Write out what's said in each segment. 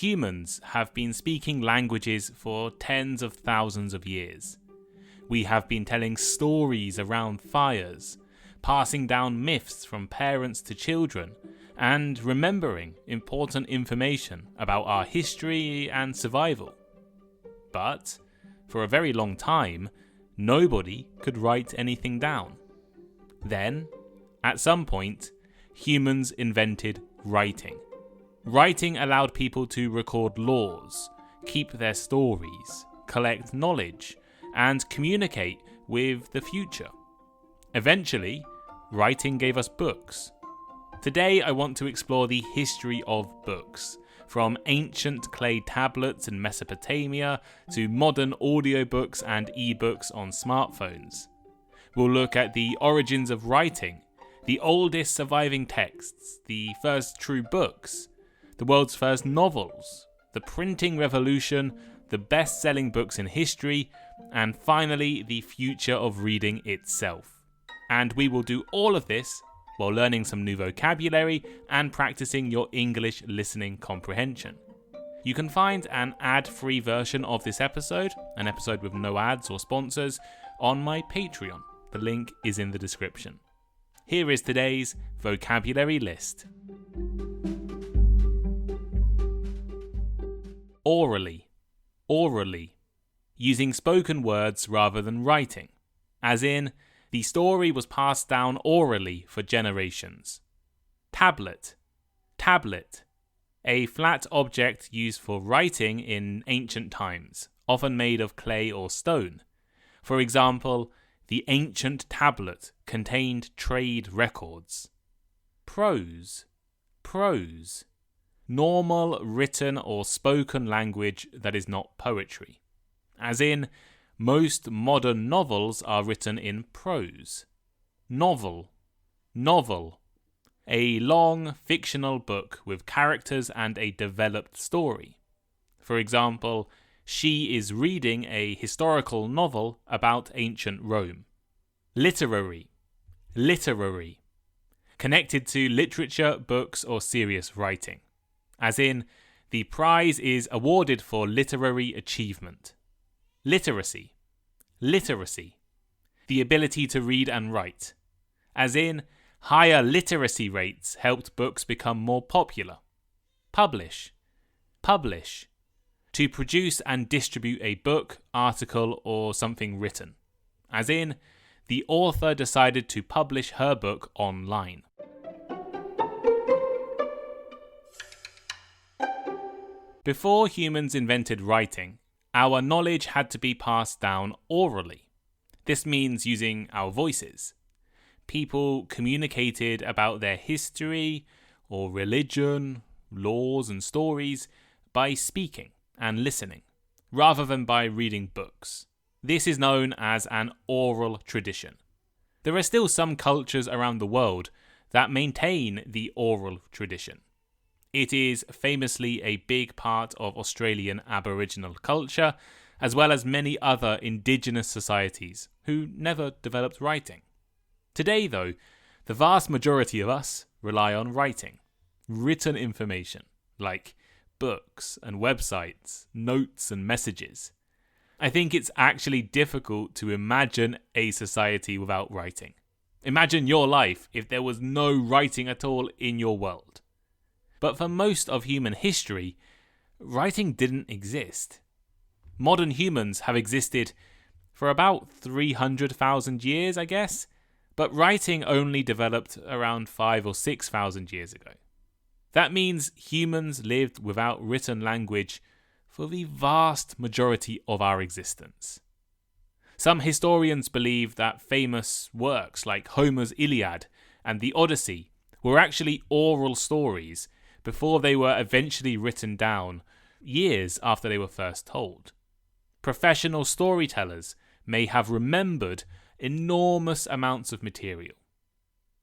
Humans have been speaking languages for tens of thousands of years. We have been telling stories around fires, passing down myths from parents to children, and remembering important information about our history and survival. But, for a very long time, nobody could write anything down. Then, at some point, humans invented writing. Writing allowed people to record laws, keep their stories, collect knowledge, and communicate with the future. Eventually, writing gave us books. Today I want to explore the history of books, from ancient clay tablets in Mesopotamia to modern audiobooks and ebooks on smartphones. We'll look at the origins of writing, the oldest surviving texts, the first true books, the world's first novels, the printing revolution, the best-selling books in history, and finally the future of reading itself. And we will do all of this while learning some new vocabulary and practicing your English listening comprehension. You can find an ad-free version of this episode, an episode with no ads or sponsors, on my Patreon. The link is in the description. Here is today's vocabulary list. Orally. Orally. Using spoken words rather than writing. As in, the story was passed down orally for generations. Tablet. Tablet. A flat object used for writing in ancient times, often made of clay or stone. For example, the ancient tablet contained trade records. Prose. Prose. Normal written or spoken language that is not poetry. As in, most modern novels are written in prose. Novel. Novel. A long fictional book with characters and a developed story. For example, she is reading a historical novel about ancient Rome. Literary. Literary. Connected to literature, books, or serious writing. As in, the prize is awarded for literary achievement. Literacy. Literacy. The ability to read and write. As in, higher literacy rates helped books become more popular. Publish. Publish. To produce and distribute a book, article, or something written. As in, the author decided to publish her book online. Before humans invented writing, our knowledge had to be passed down orally. This means using our voices. People communicated about their history or religion, laws and stories by speaking and listening, rather than by reading books. This is known as an oral tradition. There are still some cultures around the world that maintain the oral tradition. It is famously a big part of Australian Aboriginal culture, as well as many other indigenous societies who never developed writing. Today, though, the vast majority of us rely on writing, written information, like books and websites, notes and messages. I think it's actually difficult to imagine a society without writing. Imagine your life if there was no writing at all in your world. But for most of human history, writing didn't exist. Modern humans have existed for about 300,000 years, I guess, but writing only developed around 5,000 or 6,000 years ago. That means humans lived without written language for the vast majority of our existence. Some historians believe that famous works like Homer's Iliad and the Odyssey were actually oral stories before they were eventually written down years after they were first told. Professional storytellers may have remembered enormous amounts of material.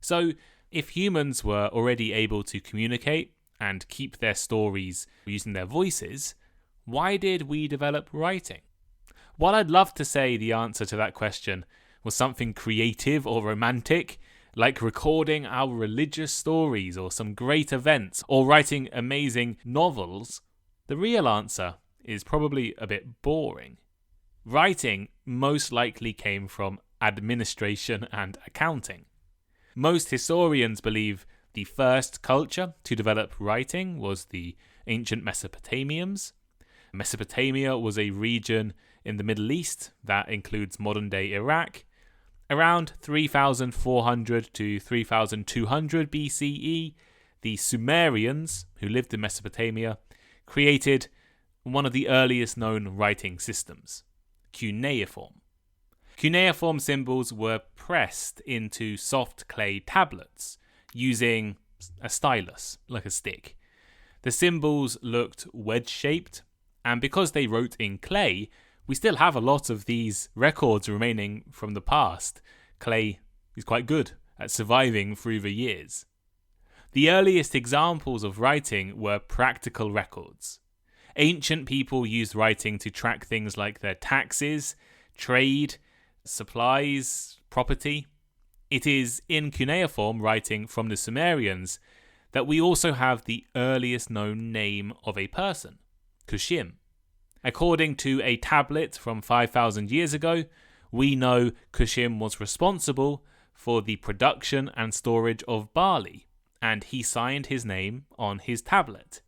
So, if humans were already able to communicate and keep their stories using their voices, why did we develop writing? While I'd love to say the answer to that question was something creative or romantic, like recording our religious stories or some great events or writing amazing novels, The real answer is probably a bit boring. Writing most likely came from administration and accounting. Most historians believe the first culture to develop writing was the ancient Mesopotamians. Mesopotamia was a region in the Middle East that includes modern-day Iraq. Around 3400 to 3200 BCE, the Sumerians, who lived in Mesopotamia, created one of the earliest known writing systems, Cuneiform. Cuneiform symbols were pressed into soft clay tablets using a stylus, like a stick. The symbols looked wedge-shaped, and because they wrote in clay, we still have a lot of these records remaining from the past. Clay is quite good at surviving through the years. The earliest examples of writing were practical records. Ancient people used writing to track things like their taxes, trade, supplies, property. It is in cuneiform writing from the Sumerians that we also have the earliest known name of a person, Kushim. According to a tablet from 5,000 years ago, we know Kushim was responsible for the production and storage of barley, and he signed his name on his tablet.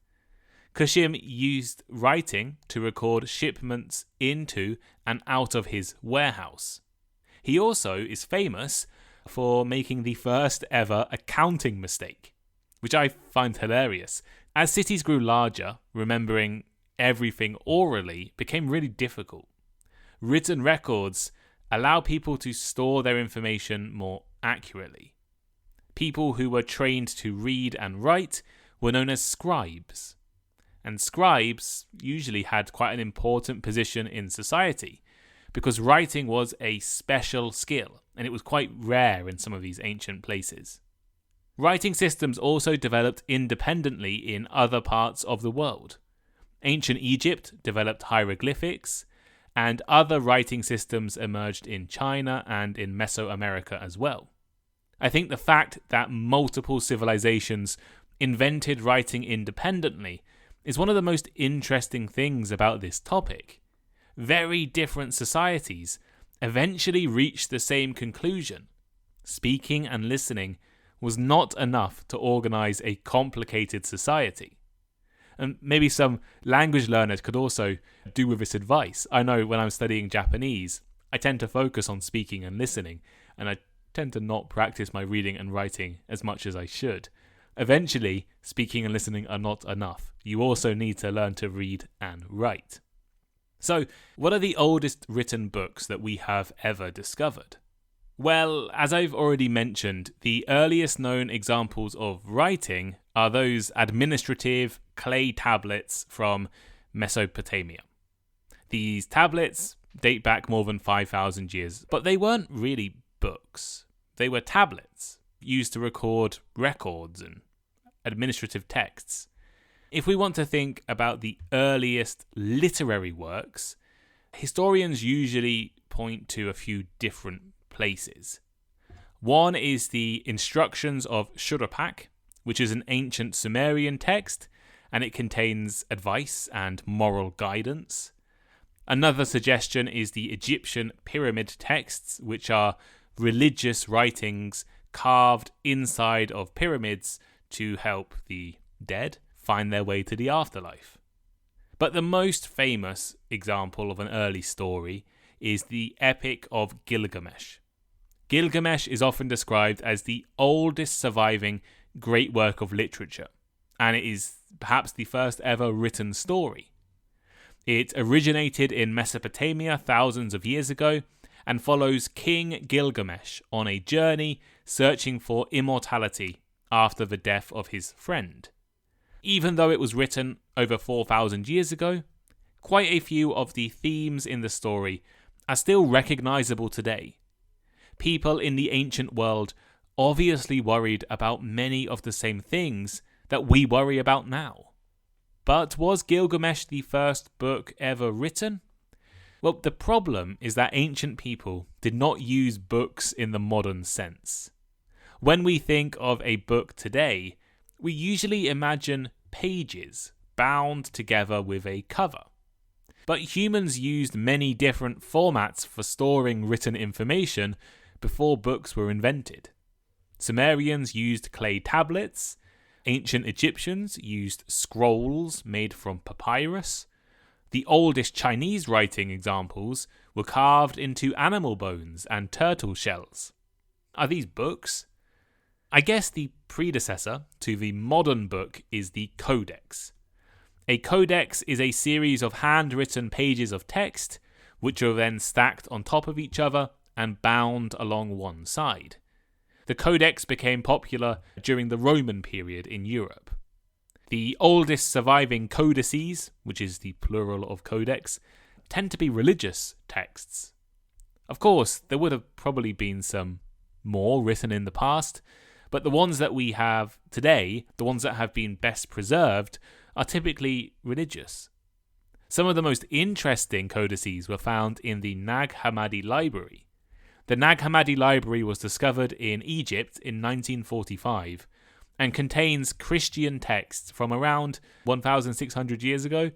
Kushim used writing to record shipments into and out of his warehouse. He also is famous for making the first ever accounting mistake, which I find hilarious. As cities grew larger, remembering everything orally became really difficult. Written records allow people to store their information more accurately. People who were trained to read and write were known as scribes. And scribes usually had quite an important position in society because writing was a special skill and it was quite rare in some of these ancient places. Writing systems also developed independently in other parts of the world. Ancient Egypt developed hieroglyphics, and other writing systems emerged in China and in Mesoamerica as well. I think the fact that multiple civilizations invented writing independently is one of the most interesting things about this topic. Very different societies eventually reached the same conclusion. Speaking and listening was not enough to organize a complicated society. And maybe some language learners could also do with this advice. I know when I'm studying Japanese, I tend to focus on speaking and listening, and I tend to not practice my reading and writing as much as I should. Eventually, speaking and listening are not enough. You also need to learn to read and write. So, what are the oldest written books that we have ever discovered? Well, as I've already mentioned, the earliest known examples of writing are those administrative clay tablets from Mesopotamia. These tablets date back more than 5,000 years, but they weren't really books. They were tablets used to record records and administrative texts. If we want to think about the earliest literary works, historians usually point to a few different places. One is the Instructions of Shuruppak, which is an ancient Sumerian text, and it contains advice and moral guidance. Another suggestion is the Egyptian pyramid texts, which are religious writings carved inside of pyramids to help the dead find their way to the afterlife. But the most famous example of an early story is the Epic of Gilgamesh. Gilgamesh is often described as the oldest surviving great work of literature, and it is perhaps the first ever written story. It originated in Mesopotamia thousands of years ago and follows King Gilgamesh on a journey searching for immortality after the death of his friend. Even though it was written over 4,000 years ago, quite a few of the themes in the story are still recognizable today. People in the ancient world obviously worried about many of the same things that we worry about now. But was Gilgamesh the first book ever written? Well, the problem is that ancient people did not use books in the modern sense. When we think of a book today, we usually imagine pages bound together with a cover. But humans used many different formats for storing written information before books were invented. Sumerians used clay tablets. Ancient Egyptians used scrolls made from papyrus. The oldest Chinese writing examples were carved into animal bones and turtle shells. Are these books? I guess the predecessor to the modern book is the codex. A codex is a series of handwritten pages of text, which are then stacked on top of each other and bound along one side. The codex became popular during the Roman period in Europe. The oldest surviving codices, which is the plural of codex, tend to be religious texts. Of course, there would have probably been some more written in the past, but the ones that we have today, the ones that have been best preserved, are typically religious. Some of the most interesting codices were found in the Nag Hammadi Library. The Nag Hammadi Library was discovered in Egypt in 1945 and contains Christian texts from around 1,600 years ago.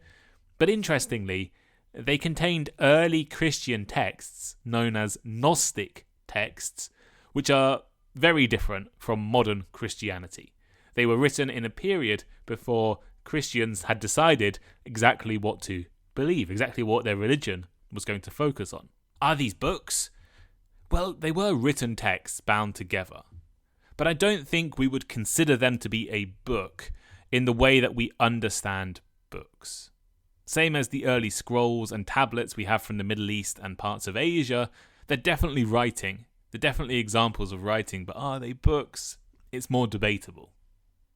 But interestingly, they contained early Christian texts known as Gnostic texts, which are very different from modern Christianity. They were written in a period before Christians had decided exactly what to believe, exactly what their religion was going to focus on. Are these books? Well, they were written texts bound together, but I don't think we would consider them to be a book in the way that we understand books. Same as the early scrolls and tablets we have from the Middle East and parts of Asia, they're definitely writing. They're definitely examples of writing, but are they books? It's more debatable.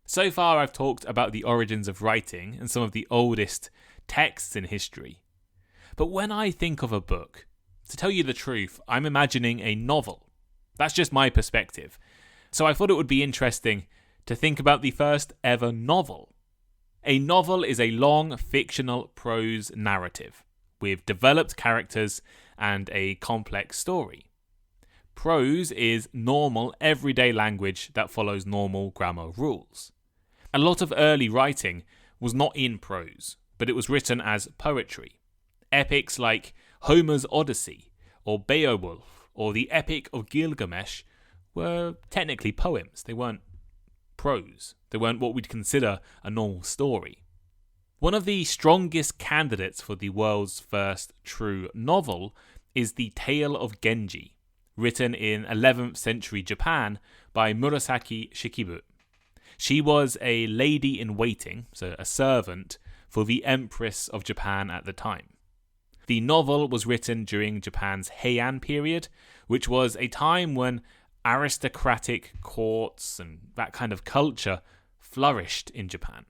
So far I've talked about the origins of writing and some of the oldest texts in history. But when I think of a book, to tell you the truth, I'm imagining a novel. That's just my perspective. So I thought it would be interesting to think about the first ever novel. A novel is a long fictional prose narrative with developed characters and a complex story. Prose is normal, everyday language that follows normal grammar rules. A lot of early writing was not in prose, but it was written as poetry. Epics like Homer's Odyssey, or Beowulf, or the Epic of Gilgamesh were technically poems. They weren't prose. They weren't what we'd consider a normal story. One of the strongest candidates for the world's first true novel is The Tale of Genji, written in 11th century Japan by Murasaki Shikibu. She was a lady-in-waiting, so a servant, for the Empress of Japan at the time. The novel was written during Japan's Heian period, which was a time when aristocratic courts and that kind of culture flourished in Japan.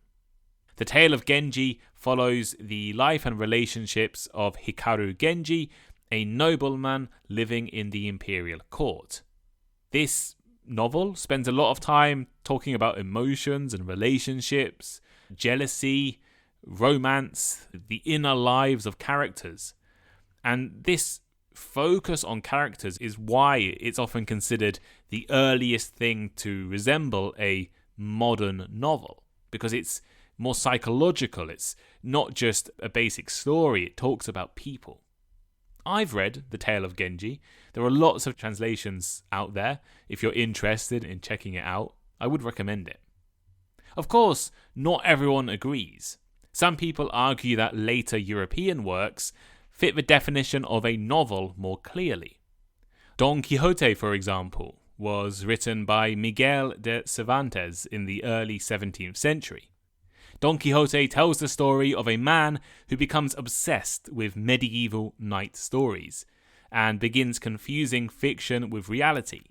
The Tale of Genji follows the life and relationships of Hikaru Genji, a nobleman living in the imperial court. This novel spends a lot of time talking about emotions and relationships, jealousy, romance, the inner lives of characters. And this focus on characters is why it's often considered the earliest thing to resemble a modern novel, because it's more psychological. It's not just a basic story, it talks about people. I've read The Tale of Genji. There are lots of translations out there. If you're interested in checking it out, I would recommend it. Of course, not everyone agrees. Some people argue that later European works fit the definition of a novel more clearly. Don Quixote, for example, was written by Miguel de Cervantes in the early 17th century. Don Quixote tells the story of a man who becomes obsessed with medieval knight stories and begins confusing fiction with reality.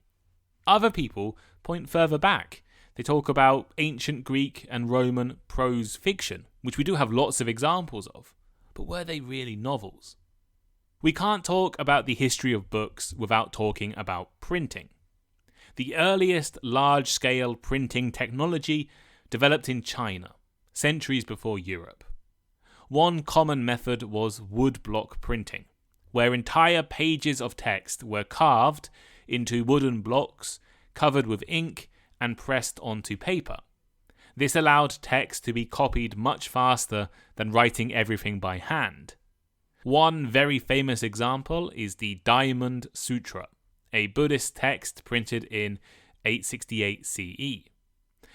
Other people point further back. They talk about ancient Greek and Roman prose fiction, which we do have lots of examples of. But were they really novels? We can't talk about the history of books without talking about printing. The earliest large-scale printing technology developed in China, centuries before Europe. One common method was woodblock printing, where entire pages of text were carved into wooden blocks, covered with ink, and pressed onto paper. This allowed text to be copied much faster than writing everything by hand. One very famous example is the Diamond Sutra, a Buddhist text printed in 868 CE.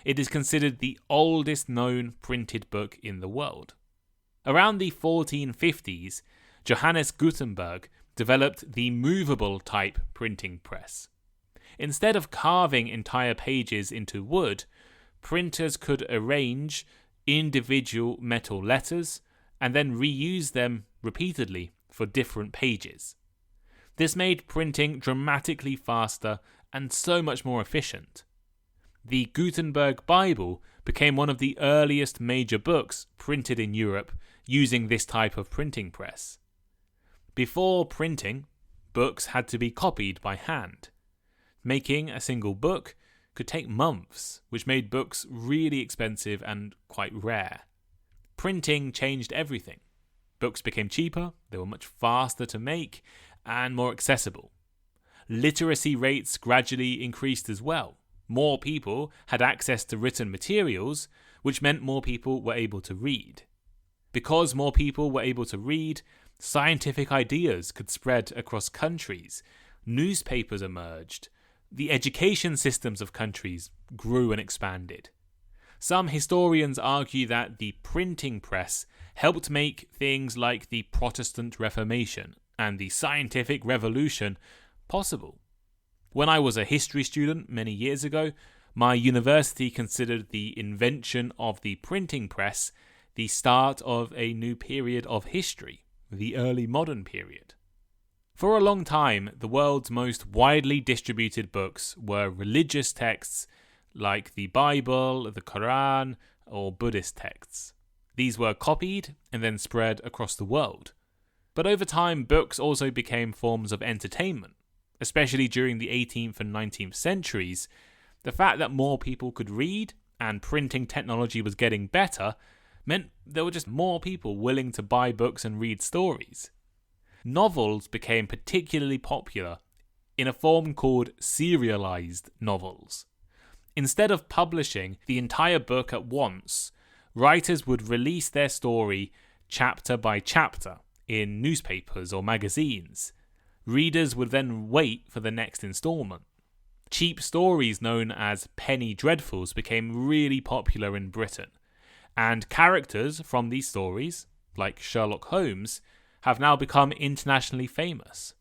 It is considered the oldest known printed book in the world. Around the 1450s, Johannes Gutenberg developed the movable type printing press. Instead of carving entire pages into wood, printers could arrange individual metal letters and then reuse them repeatedly for different pages. This made printing dramatically faster and so much more efficient. The Gutenberg Bible became one of the earliest major books printed in Europe using this type of printing press. Before printing, books had to be copied by hand. Making a single book could take months, which made books really expensive and quite rare. Printing changed everything. Books became cheaper, they were much faster to make, and more accessible. Literacy rates gradually increased as well. More people had access to written materials, which meant more people were able to read. Because more people were able to read, scientific ideas could spread across countries, newspapers emerged, the education systems of countries grew and expanded. Some historians argue that the printing press helped make things like the Protestant Reformation and the scientific revolution possible. When I was a history student many years ago, my university considered the invention of the printing press the start of a new period of history, the early modern period. For a long time, the world's most widely distributed books were religious texts like the Bible, the Quran, or Buddhist texts. These were copied and then spread across the world. But over time, books also became forms of entertainment, especially during the 18th and 19th centuries. The fact that more people could read and printing technology was getting better meant there were just more people willing to buy books and read stories. Novels became particularly popular in a form called serialized novels. Instead of publishing the entire book at once, writers would release their story chapter by chapter in newspapers or magazines. Readers would then wait for the next installment. Cheap stories known as penny dreadfuls became really popular in Britain, and characters from these stories, like Sherlock Holmes, have now become internationally famous.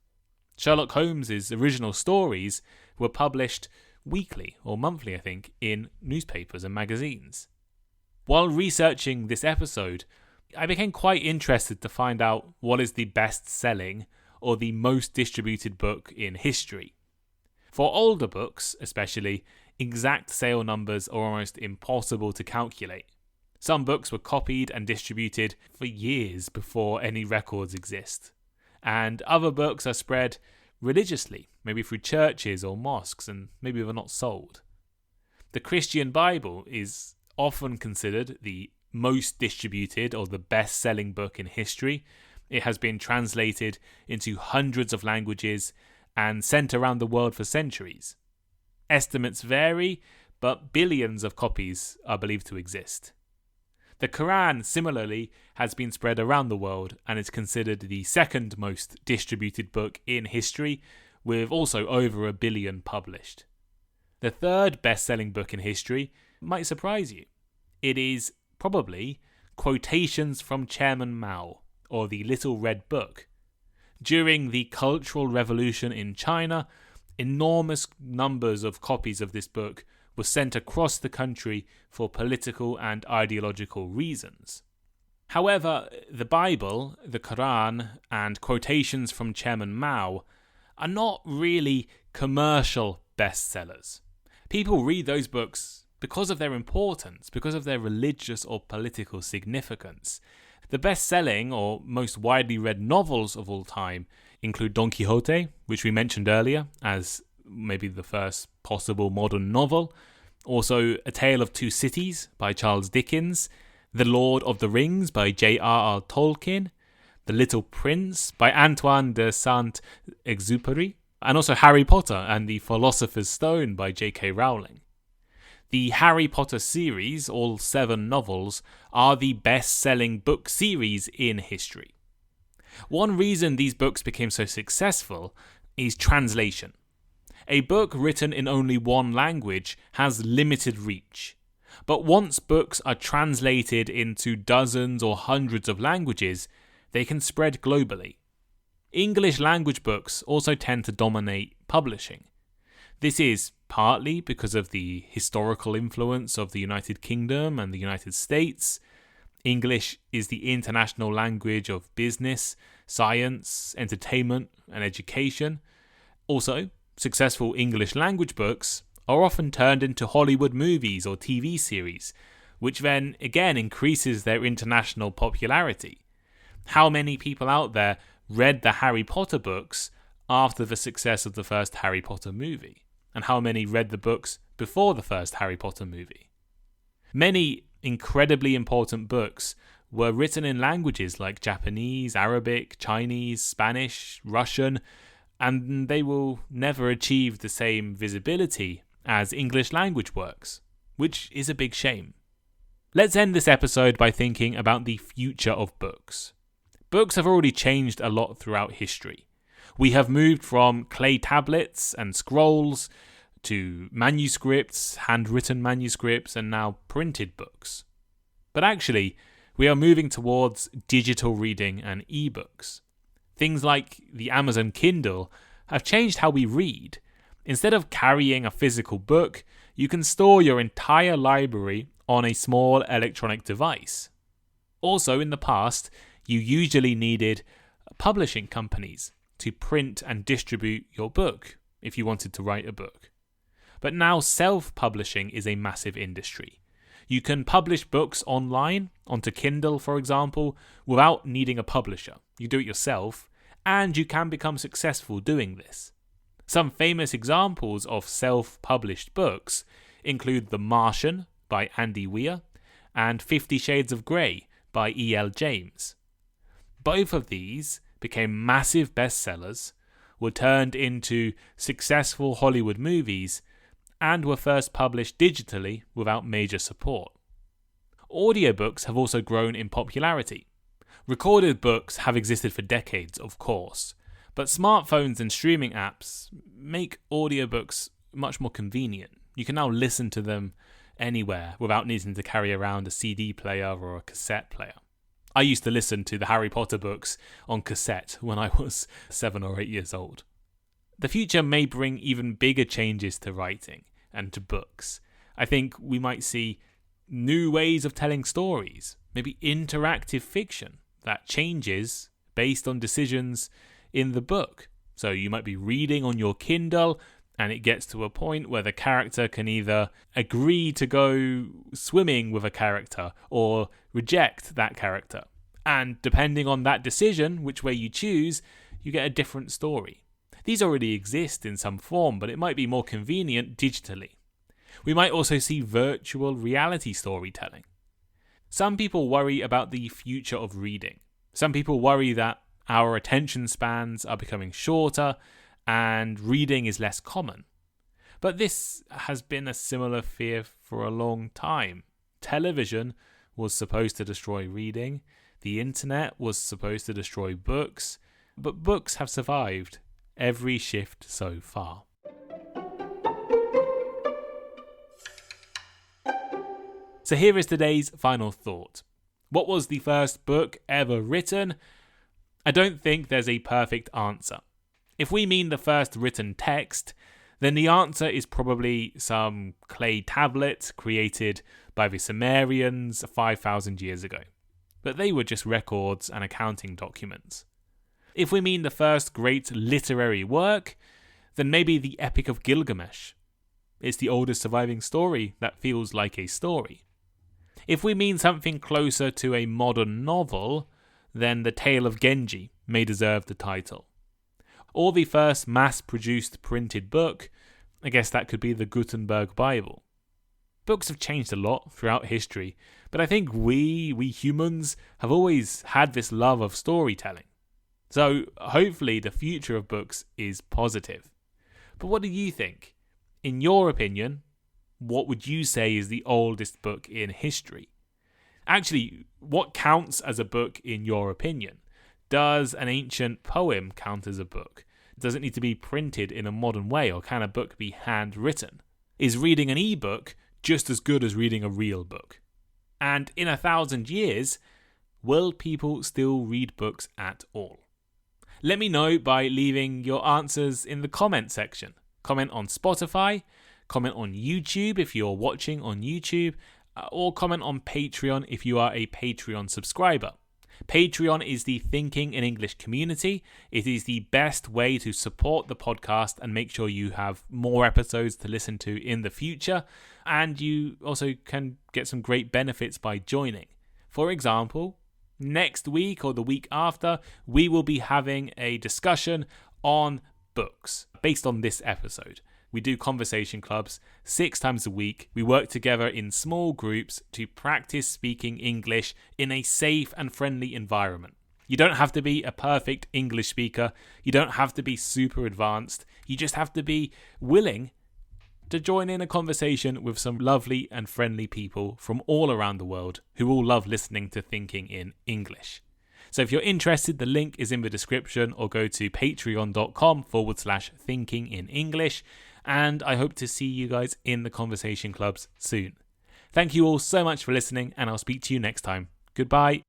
Sherlock Holmes' original stories were published weekly or monthly, I think, in newspapers and magazines. While researching this episode, I became quite interested to find out what is the best-selling or the most distributed book in history. For older books, especially, exact sale numbers are almost impossible to calculate. Some books were copied and distributed for years before any records exist, and other books are spread religiously, maybe through churches or mosques, and maybe they're not sold. The Christian Bible is often considered the most distributed or the best-selling book in history. It has been translated into hundreds of languages and sent around the world for centuries. Estimates vary, but billions of copies are believed to exist. The Quran, similarly, has been spread around the world and is considered the second most distributed book in history, with also over 1 billion published. The third best-selling book in history might surprise you. It is probably Quotations from Chairman Mao, or the Little Red Book. During the Cultural Revolution in China, enormous numbers of copies of this book were sent across the country for political and ideological reasons. However, the Bible, the Quran, and Quotations from Chairman Mao are not really commercial bestsellers. People read those books because of their importance, because of their religious or political significance. The best-selling or most widely read novels of all time include Don Quixote, which we mentioned earlier as maybe the first possible modern novel. Also, A Tale of Two Cities by Charles Dickens, The Lord of the Rings by J.R.R. Tolkien, The Little Prince by Antoine de Saint-Exupéry, and also Harry Potter and the Philosopher's Stone by J.K. Rowling. The Harry Potter series, all 7 novels, are the best-selling book series in history. One reason these books became so successful is translation. A book written in only one language has limited reach. But once books are translated into dozens or hundreds of languages, they can spread globally. English language books also tend to dominate publishing. This is partly because of the historical influence of the United Kingdom and the United States. English is the international language of business, science, entertainment, and education. Also, successful English language books are often turned into Hollywood movies or TV series, which then again increases their international popularity. How many people out there read the Harry Potter books after the success of the first Harry Potter movie? And how many read the books before the first Harry Potter movie? Many incredibly important books were written in languages like Japanese, Arabic, Chinese, Spanish, Russian, and they will never achieve the same visibility as English language works, which is a big shame. Let's end this episode by thinking about the future of books. Books have already changed a lot throughout history. We have moved from clay tablets and scrolls to manuscripts, handwritten manuscripts, and now printed books. But actually, we are moving towards digital reading and ebooks. Things like the Amazon Kindle have changed how we read. Instead of carrying a physical book, you can store your entire library on a small electronic device. Also, in the past, you usually needed publishing companies to print and distribute your book if you wanted to write a book. But now self-publishing is a massive industry. You can publish books online, onto Kindle for example, without needing a publisher. You do it yourself, and you can become successful doing this. Some famous examples of self-published books include The Martian by Andy Weir and 50 Shades of Grey by E.L. James. Both of these became massive bestsellers, were turned into successful Hollywood movies, and were first published digitally without major support. Audiobooks have also grown in popularity. Recorded books have existed for decades, of course, but smartphones and streaming apps make audiobooks much more convenient. You can now listen to them anywhere without needing to carry around a CD player or a cassette player. I used to listen to the Harry Potter books on cassette when I was 7 or 8 years old. The future may bring even bigger changes to writing and to books. I think we might see new ways of telling stories, maybe interactive fiction that changes based on decisions in the book. So you might be reading on your Kindle and it gets to a point where the character can either agree to go swimming with a character or reject that character. And depending on that decision, which way you choose, you get a different story. These already exist in some form, but it might be more convenient digitally. We might also see virtual reality storytelling. Some people worry about the future of reading. Some people worry that our attention spans are becoming shorter and reading is less common. But this has been a similar fear for a long time. Television was supposed to destroy reading. The internet was supposed to destroy books. But books have survived every shift so far. So here is today's final thought. What was the first book ever written? I don't think there's a perfect answer. If we mean the first written text, then the answer is probably some clay tablet created by the Sumerians 5,000 years ago. But they were just records and accounting documents. If we mean the first great literary work, then maybe the Epic of Gilgamesh. It's the oldest surviving story that feels like a story. If we mean something closer to a modern novel, then The Tale of Genji may deserve the title. Or the first mass-produced printed book, I guess that could be the Gutenberg Bible. Books have changed a lot throughout history, but I think we humans have always had this love of storytelling. So hopefully the future of books is positive. But what do you think? In your opinion, what would you say is the oldest book in history? Actually, what counts as a book in your opinion? Does an ancient poem count as a book? Does it need to be printed in a modern way, or can a book be handwritten? Is reading an e-book just as good as reading a real book? And in 1,000 years, will people still read books at all? Let me know by leaving your answers in the comment section. Comment on Spotify, comment on YouTube if you're watching on YouTube, or comment on Patreon if you are a Patreon subscriber. Patreon is the Thinking in English community. It is the best way to support the podcast and make sure you have more episodes to listen to in the future. And you also can get some great benefits by joining. For example, next week or the week after, we will be having a discussion on books based on this episode. We do conversation clubs 6 times a week. We work together in small groups to practice speaking English in a safe and friendly environment. You don't have to be a perfect English speaker. You don't have to be super advanced. You just have to be willing to join in a conversation with some lovely and friendly people from all around the world who all love listening to Thinking in English. So if you're interested, the link is in the description, or go to patreon.com/thinking in English. And I hope to see you guys in the conversation clubs soon. Thank you all so much for listening, and I'll speak to you next time. Goodbye.